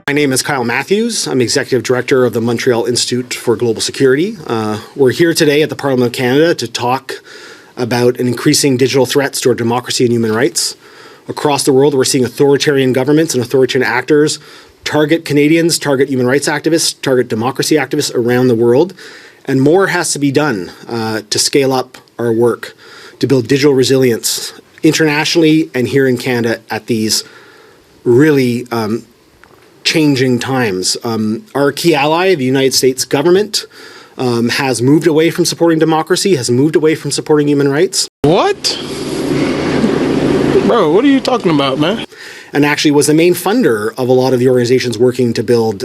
My name is Kyle Matthews. I'm Executive Director of the Montreal Institute for Global Security. We're here today at the Parliament of Canada to talk about an increasing digital threats to our democracy and human rights. Across the world, we're seeing authoritarian governments and authoritarian actors target Canadians, target human rights activists, target democracy activists around the world. And more has to be done to scale up our work, to build digital resilience internationally and here in Canada at these really changing times. Our key ally, the United States government, has moved away from supporting democracy, has moved away from supporting human rights. What? Bro, what are you talking about, man? And actually was the main funder of a lot of the organizations working to build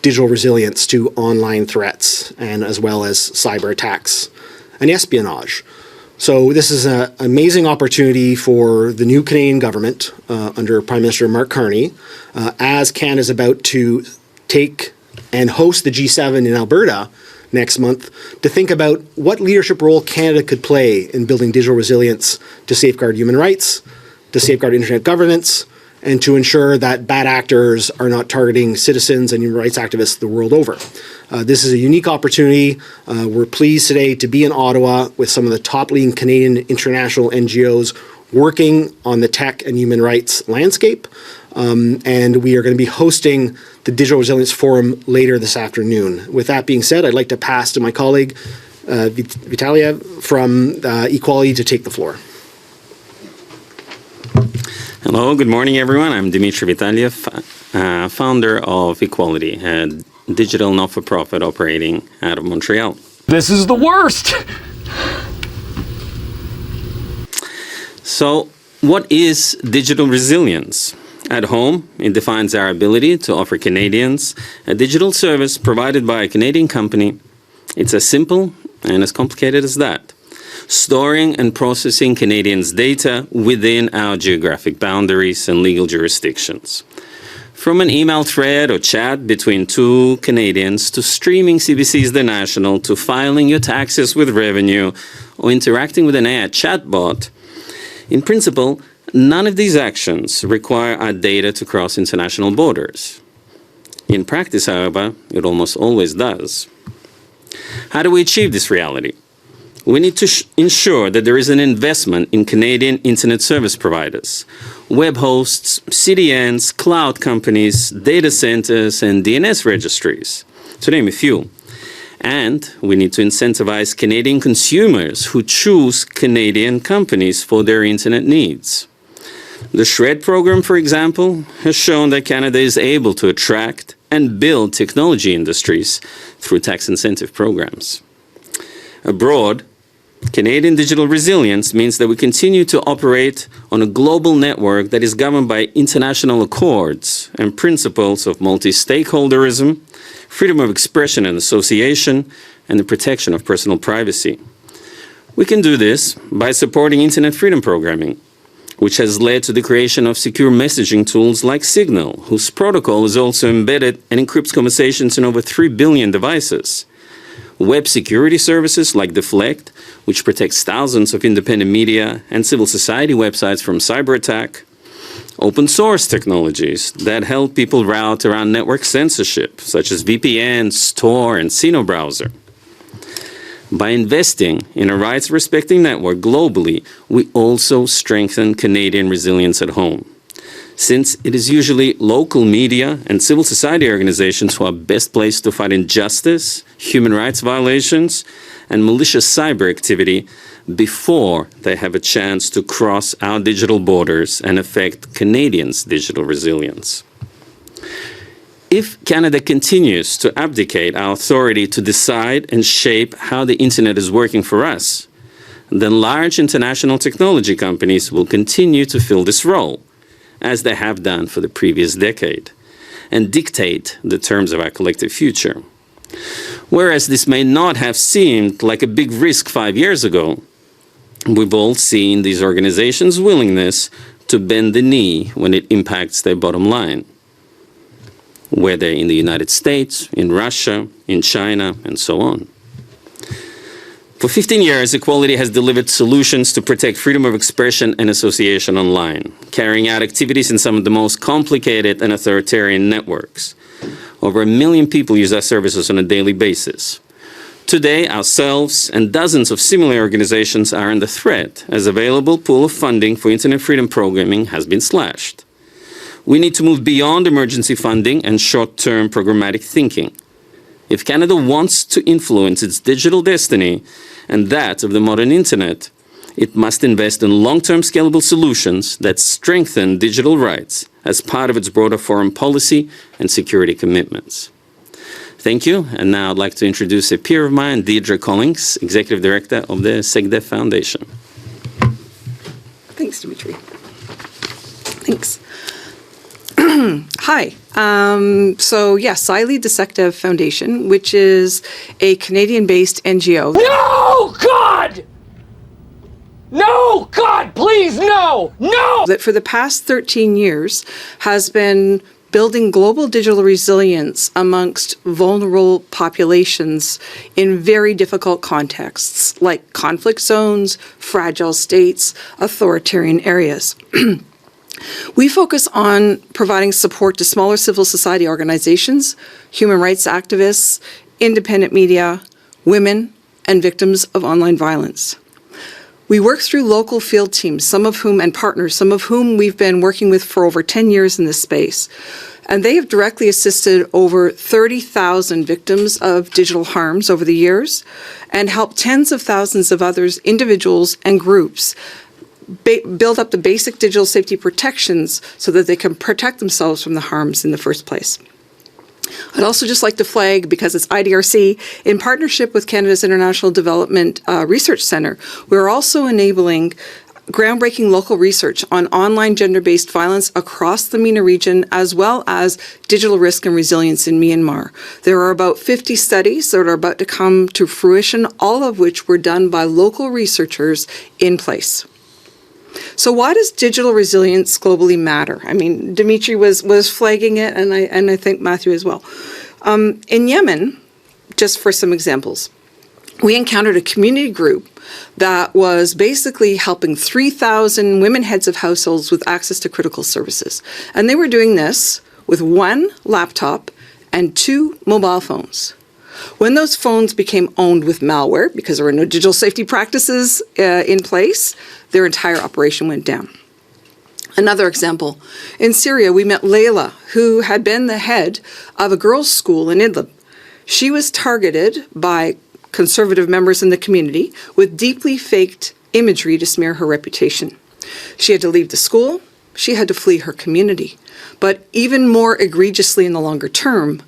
digital resilience to online threats and as well as cyber attacks and espionage. So this is an amazing opportunity for the new Canadian government under Prime Minister Mark Carney, as Canada is about to take and host the G7 in Alberta next month, to think about what leadership role Canada could play in building digital resilience to safeguard human rights, to safeguard internet governance, and to ensure that bad actors are not targeting citizens and human rights activists the world over. This is a unique opportunity. We're pleased today to be in Ottawa with some of the top leading Canadian international NGOs working on the tech and human rights landscape. And we are going to be hosting the Digital Resilience Forum later this afternoon. With that being said, I'd like to pass to my colleague, Vitalia from Equality, to take the floor. Hello, good morning, everyone. I'm Dimitri Vitaliev, founder of Equality, a digital not-for-profit operating out of Montreal. This is the worst! So, what is digital resilience? At home, it defines our ability to offer Canadians a digital service provided by a Canadian company. It's as simple and as complicated as that. Storing and processing Canadians' data within our geographic boundaries and legal jurisdictions. From an email thread or chat between two Canadians to streaming CBC's The National to filing your taxes with Revenue or interacting with an AI chatbot, in principle, none of these actions require our data to cross international borders. In practice, however, it almost always does. How do we achieve this reality? We need to ensure that there is an investment in Canadian internet service providers, web hosts, CDNs, cloud companies, data centers, and DNS registries, to name a few. And we need to incentivize Canadian consumers who choose Canadian companies for their internet needs. The SHRED program, for example, has shown that Canada is able to attract and build technology industries through tax incentive programs. Abroad, Canadian digital resilience means that we continue to operate on a global network that is governed by international accords and principles of multi-stakeholderism, freedom of expression and association, and the protection of personal privacy. We can do this by supporting internet freedom programming, which has led to the creation of secure messaging tools like Signal, whose protocol is also embedded and encrypts conversations in over 3 billion devices. Web security services like Deflect, which protects thousands of independent media and civil society websites from cyber attack. Open source technologies that help people route around network censorship, such as VPNs, Tor, and Sino browser. By investing in a rights-respecting network globally, we also strengthen Canadian resilience at home, since it is usually local media and civil society organizations who are best placed to fight injustice, human rights violations, and malicious cyber activity before they have a chance to cross our digital borders and affect Canadians' digital resilience. If Canada continues to abdicate our authority to decide and shape how the internet is working for us, then large international technology companies will continue to fill this role, as they have done for the previous decade, and dictate the terms of our collective future. Whereas this may not have seemed like a big risk 5 years ago, we've all seen these organizations' willingness to bend the knee when it impacts their bottom line, whether in the United States, in Russia, in China, and so on. For 15 years, Equality has delivered solutions to protect freedom of expression and association online, carrying out activities in some of the most complicated and authoritarian networks. Over 1 million people use our services on a daily basis. Today, ourselves and dozens of similar organizations are under threat as available pool of funding for internet freedom programming has been slashed. We need to move beyond emergency funding and short-term programmatic thinking. If Canada wants to influence its digital destiny and that of the modern internet, it must invest in long-term scalable solutions that strengthen digital rights as part of its broader foreign policy and security commitments. Thank you, and now I'd like to introduce a peer of mine, Deirdre Collins, Executive Director of the SecDef Foundation. Thanks, Dimitri. Thanks. Hi. So yes, I lead the SecDef Foundation, which is a Canadian-based NGO. No, God! No, God, please, no! No! That for the past 13 years has been building global digital resilience amongst vulnerable populations in very difficult contexts, like conflict zones, fragile states, authoritarian areas. We focus on providing support to smaller civil society organizations, human rights activists, independent media, women, and victims of online violence. We work through local field teams, and partners, some of whom we've been working with for over 10 years in this space. And they have directly assisted over 30,000 victims of digital harms over the years and helped tens of thousands of others, individuals and groups, build up the basic digital safety protections so that they can protect themselves from the harms in the first place. I'd also just like to flag, because it's IDRC, in partnership with Canada's International Development Research Centre, we're also enabling groundbreaking local research on online gender-based violence across the MENA region, as well as digital risk and resilience in Myanmar. There are about 50 studies that are about to come to fruition, all of which were done by local researchers in place. So why does digital resilience globally matter? I mean, Dimitri was flagging it, and I think Matthew as well. In Yemen, just for some examples, we encountered a community group that was basically helping 3,000 women heads of households with access to critical services. And they were doing this with 1 laptop and 2 mobile phones. When those phones became owned with malware, because there were no digital safety practices in place, their entire operation went down. Another example, in Syria, we met Layla, who had been the head of a girls' school in Idlib. She was targeted by conservative members in the community with deeply faked imagery to smear her reputation. She had to leave the school. She had to flee her community. But even more egregiously in the longer term,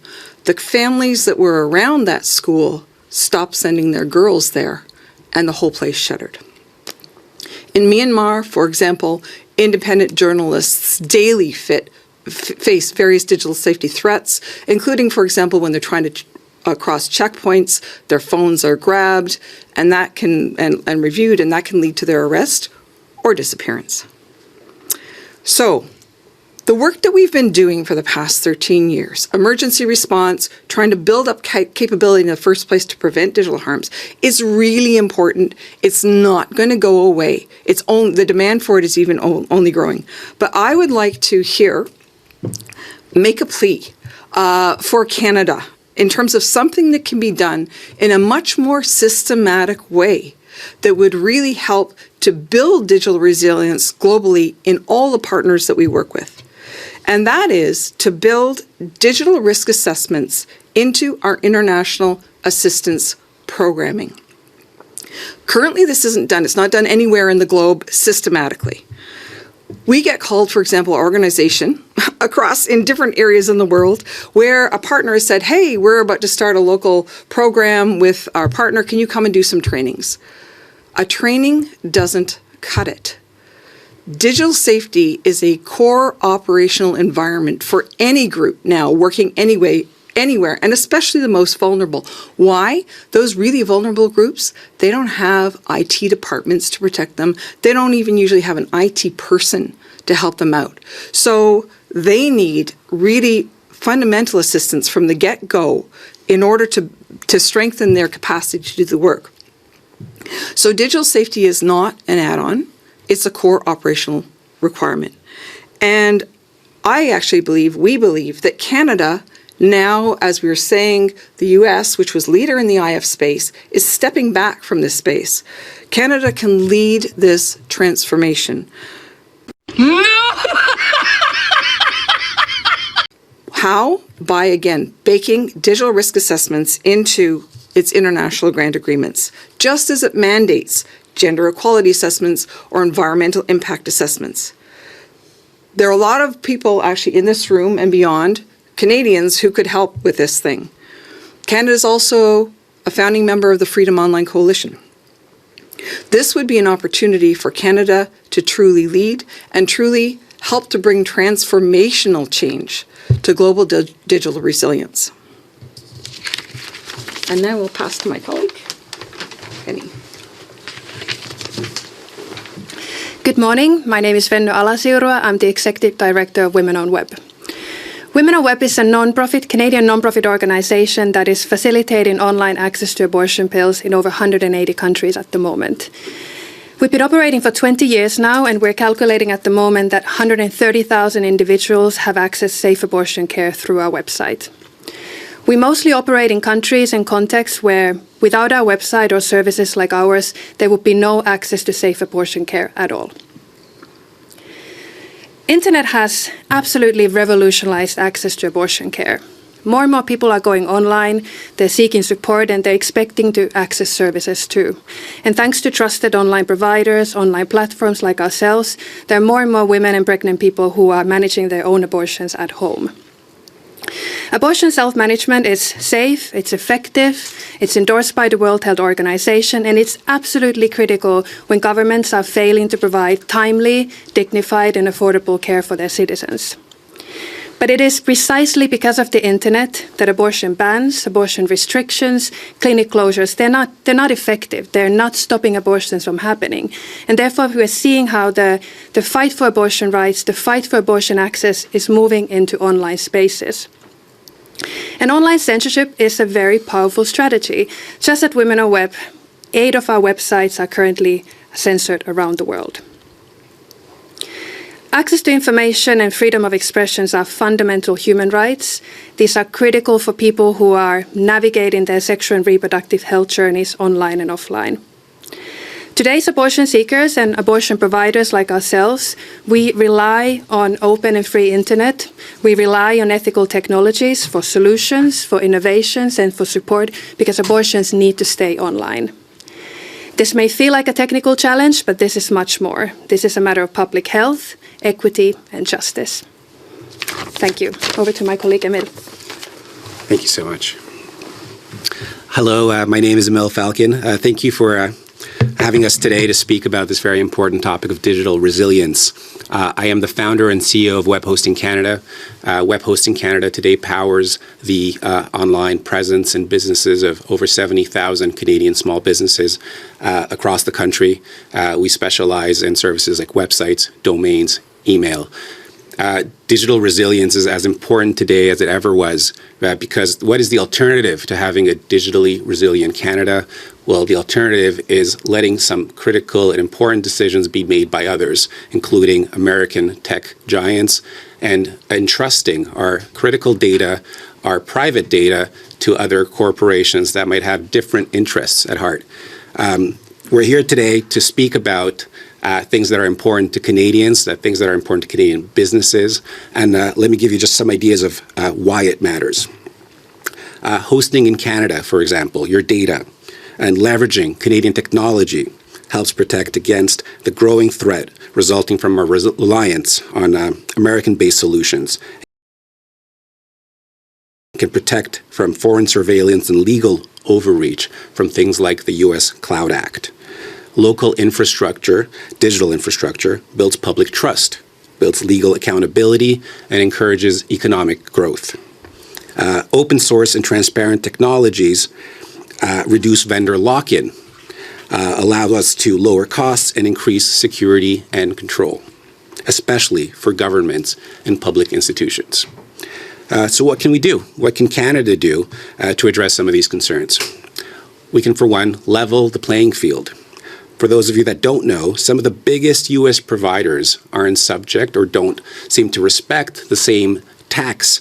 the families that were around that school stopped sending their girls there, and the whole place shuttered. In Myanmar, for example, independent journalists daily face various digital safety threats, including, for example, when they're trying to cross checkpoints, their phones are grabbed and reviewed, and that can lead to their arrest or disappearance. So, the work that we've been doing for the past 13 years, emergency response, trying to build up capability in the first place to prevent digital harms, is really important. It's not going to go away. The demand for it is even only growing. But I would like to make a plea for Canada in terms of something that can be done in a much more systematic way that would really help to build digital resilience globally in all the partners that we work with. And that is to build digital risk assessments into our international assistance programming. Currently, this isn't done. It's not done anywhere in the globe systematically. We get called, for example, organization across in different areas in the world where a partner has said, hey, we're about to start a local program with our partner. Can you come and do some trainings? A training doesn't cut it. Digital safety is a core operational environment for any group now working anywhere, and especially the most vulnerable. Why? Those really vulnerable groups, they don't have IT departments to protect them. They don't even usually have an IT person to help them out. So they need really fundamental assistance from the get-go in order to strengthen their capacity to do the work. So digital safety is not an add-on, it's a core operational requirement. And I actually believe, we believe, that Canada now, as we were saying, the US, which was leader in the IF space, is stepping back from this space. Canada can lead this transformation. No! How? By, again, baking digital risk assessments into its international grant agreements, just as it mandates gender equality assessments or environmental impact assessments. There are a lot of people actually in this room and beyond, Canadians, who could help with this thing. Canada is also a founding member of the Freedom Online Coalition. This would be an opportunity for Canada to truly lead and truly help to bring transformational change to global digital resilience. And now we'll pass to my colleague, Penny. Good morning. My name is Venno Alasiurua. I'm the Executive Director of Women on Web. Women on Web is a Canadian non-profit organization that is facilitating online access to abortion pills in over 180 countries at the moment. We've been operating for 20 years now, and we're calculating at the moment that 130,000 individuals have accessed safe abortion care through our website. We mostly operate in countries and contexts where, without our website or services like ours, there would be no access to safe abortion care at all. Internet has absolutely revolutionized access to abortion care. More and more people are going online, they're seeking support, and they're expecting to access services too. And thanks to trusted online providers, online platforms like ourselves, there are more and more women and pregnant people who are managing their own abortions at home. Abortion self-management is safe, it's effective, it's endorsed by the World Health Organization, and it's absolutely critical when governments are failing to provide timely, dignified, and affordable care for their citizens. But it is precisely because of the internet that abortion bans, abortion restrictions, clinic closures, they're not effective. They're not stopping abortions from happening. And therefore, we're seeing how the fight for abortion rights, the fight for abortion access is moving into online spaces. And online censorship is a very powerful strategy. Just at Women on Web, 8 of our websites are currently censored around the world. Access to information and freedom of expression are fundamental human rights. These are critical for people who are navigating their sexual and reproductive health journeys online and offline. Today's abortion seekers and abortion providers like ourselves, we rely on open and free internet. We rely on ethical technologies for solutions, for innovations, and for support because abortions need to stay online. This may feel like a technical challenge, but this is much more. This is a matter of public health, equity, and justice. Thank you. Over to my colleague, Emil. Thank you so much. Hello, my name is Emil Falcon. Thank you for having us today to speak about this very important topic of digital resilience. I am the founder and CEO of Web Hosting Canada. Web Hosting Canada today powers the online presence and businesses of over 70,000 Canadian small businesses across the country. We specialize in services like websites, domains, email. Digital resilience is as important today as it ever was, because what is the alternative to having a digitally resilient Canada? Well, the alternative is letting some critical and important decisions be made by others, including American tech giants, and entrusting our critical data, our private data, to other corporations that might have different interests at heart. We're here today to speak about things that are important to Canadians, things that are important to Canadian businesses, and let me give you just some ideas of why it matters. Hosting in Canada, for example, your data, and leveraging Canadian technology helps protect against the growing threat resulting from our reliance on American-based solutions. It can protect from foreign surveillance and legal overreach from things like the U.S. Cloud Act. Local infrastructure, digital infrastructure, builds public trust, builds legal accountability, and encourages economic growth. Open source and transparent technologies reduce vendor lock-in, allow us to lower costs and increase security and control, especially for governments and public institutions. So what can we do? What can Canada do to address some of these concerns? we can, for one, level the playing field. For those of you that don't know, some of the biggest U.S. providers aren't subject or don't seem to respect the same tax,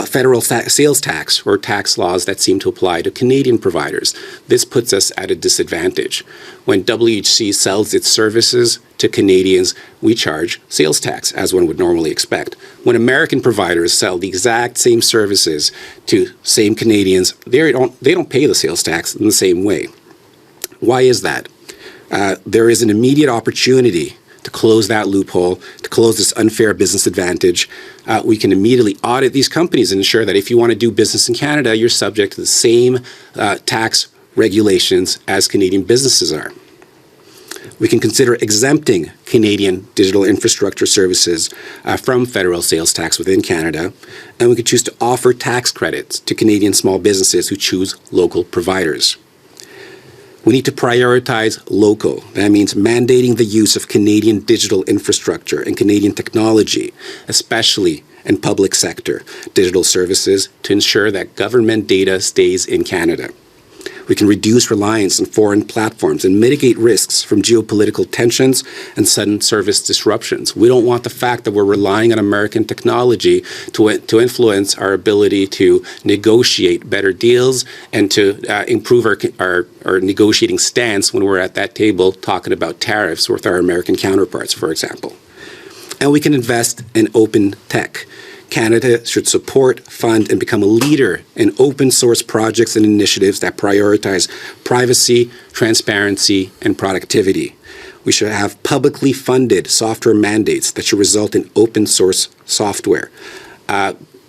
federal sales tax or tax laws that seem to apply to Canadian providers. This puts us at a disadvantage. When WHC sells its services to Canadians, we charge sales tax, as one would normally expect. When American providers sell the exact same services to same Canadians, they don't pay the sales tax in the same way. Why is that? There is an immediate opportunity to close that loophole, to close this unfair business advantage. We can immediately audit these companies and ensure that if you want to do business in Canada, you're subject to the same tax regulations as Canadian businesses are. We can consider exempting Canadian digital infrastructure services from federal sales tax within Canada, and we could choose to offer tax credits to Canadian small businesses who choose local providers. We need to prioritize local. That means mandating the use of Canadian digital infrastructure and Canadian technology, especially in public sector digital services, to ensure that government data stays in Canada. We can reduce reliance on foreign platforms and mitigate risks from geopolitical tensions and sudden service disruptions. We don't want the fact that we're relying on American technology to influence our ability to negotiate better deals and to improve our negotiating stance when we're at that table talking about tariffs with our American counterparts, for example. And we can invest in open tech. Canada should support, fund, and become a leader in open source projects and initiatives that prioritize privacy, transparency, and productivity. We should have publicly funded software mandates that should result in open source software.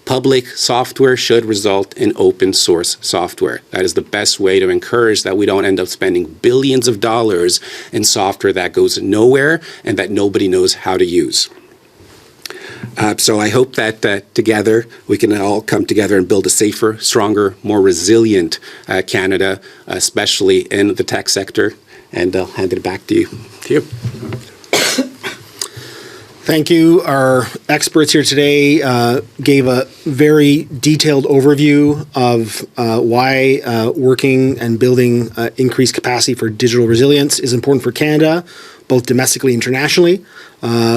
Public software should result in open source software. That is the best way to encourage that we don't end up spending billions of dollars in software that goes nowhere and that nobody knows how to use. So I hope that together we can all come together and build a safer, stronger, more resilient Canada, especially in the tech sector. And I'll hand it back to you. Thank you. Our experts here today gave a very detailed overview of why working and building increased capacity for digital resilience is important for Canada, both domestically and internationally.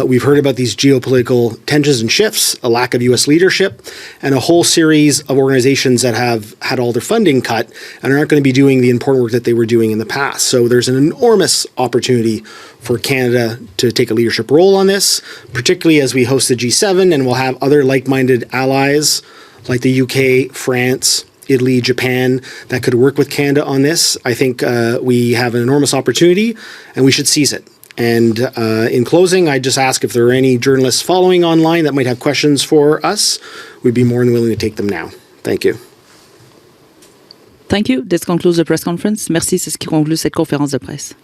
We've heard about these geopolitical tensions and shifts, a lack of U.S. leadership, and a whole series of organizations that have had all their funding cut and aren't going to be doing the important work that they were doing in the past. So there's an enormous opportunity for Canada to take a leadership role on this, particularly as we host the G7 and we'll have other like-minded allies like the UK, France, Italy, Japan, that could work with Canada on this. I think we have an enormous opportunity and we should seize it. And in closing, I just ask if there are any journalists following online that might have questions for us. We'd be more than willing to take them now. Thank you. Thank you. This concludes the press conference. Merci, c'est ce qui conclut cette conférence de presse.